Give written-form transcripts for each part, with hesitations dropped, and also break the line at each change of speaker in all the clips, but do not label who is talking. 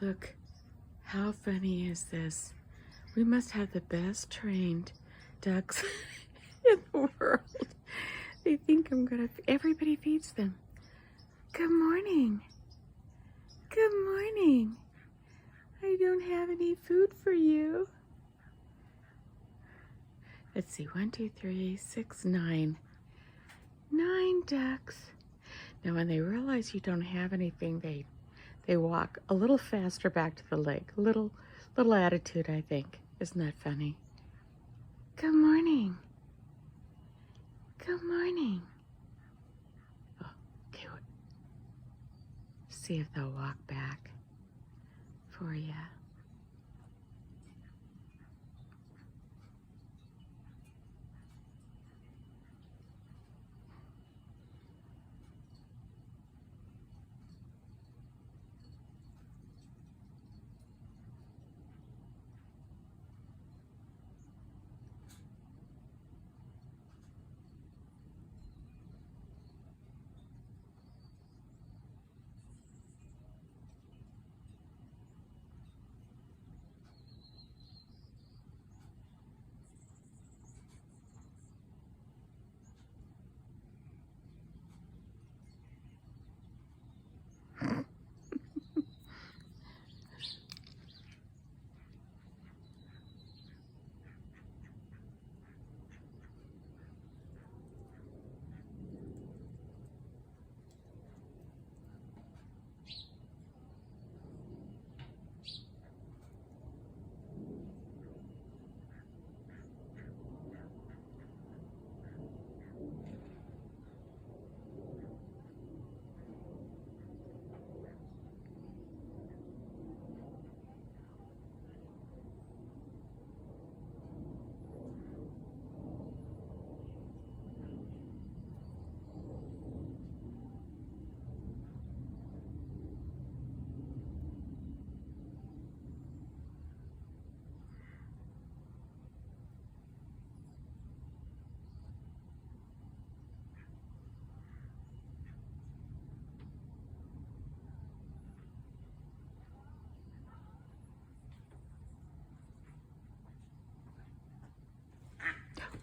Look, how funny is this? We must have the best trained ducks in the world. They think I'm gonna, everybody feeds them. Good morning. Good morning. I don't have any food for you. Let's see, 1, 2, 3, 6, 9. 9 ducks. Now when they realize you don't have anything, they walk a little faster back to the lake. Little attitude, I think. Isn't that funny? Good morning. Good morning. Oh, okay. See if they'll walk back for you.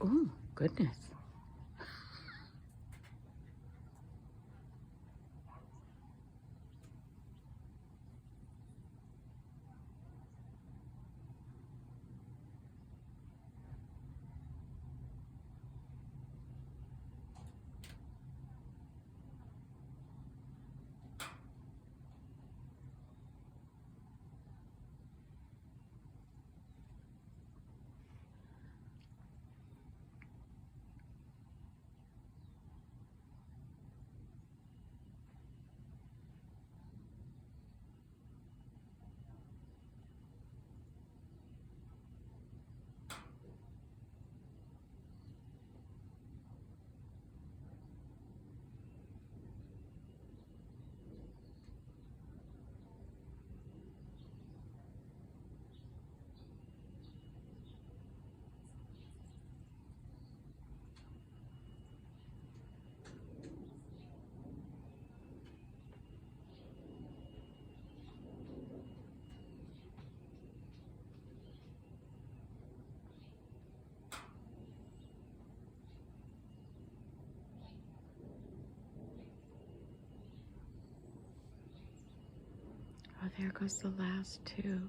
Oh, goodness. Oh, there goes the last 2.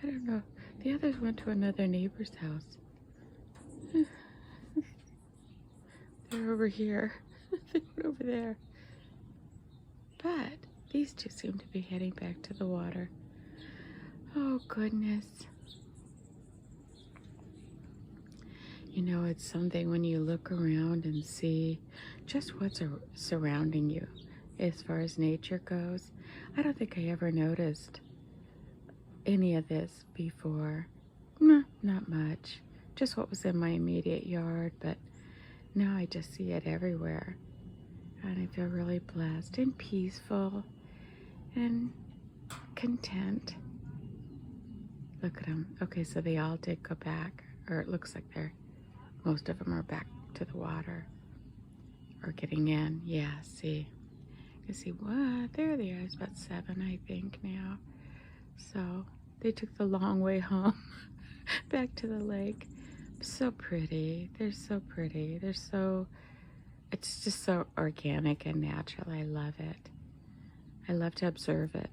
I don't know. The others went to another neighbor's house. They're over here. They went over there. But these 2 seem to be heading back to the water. Oh, goodness. You know, it's something when you look around and see just what's surrounding you as far as nature goes. I don't think I ever noticed any of this before. No, not much. Just what was in my immediate yard, but now I just see it everywhere. And I feel really blessed and peaceful and content. Look at them. Okay, so they all did go back, or it looks like most of them are back to the water. Or getting in. Yeah, see. You see what? There they are. It's about 7, I think, now. So they took the long way home back to the lake. So pretty. They're so pretty. They're so, it's just so organic and natural. I love it. I love to observe it.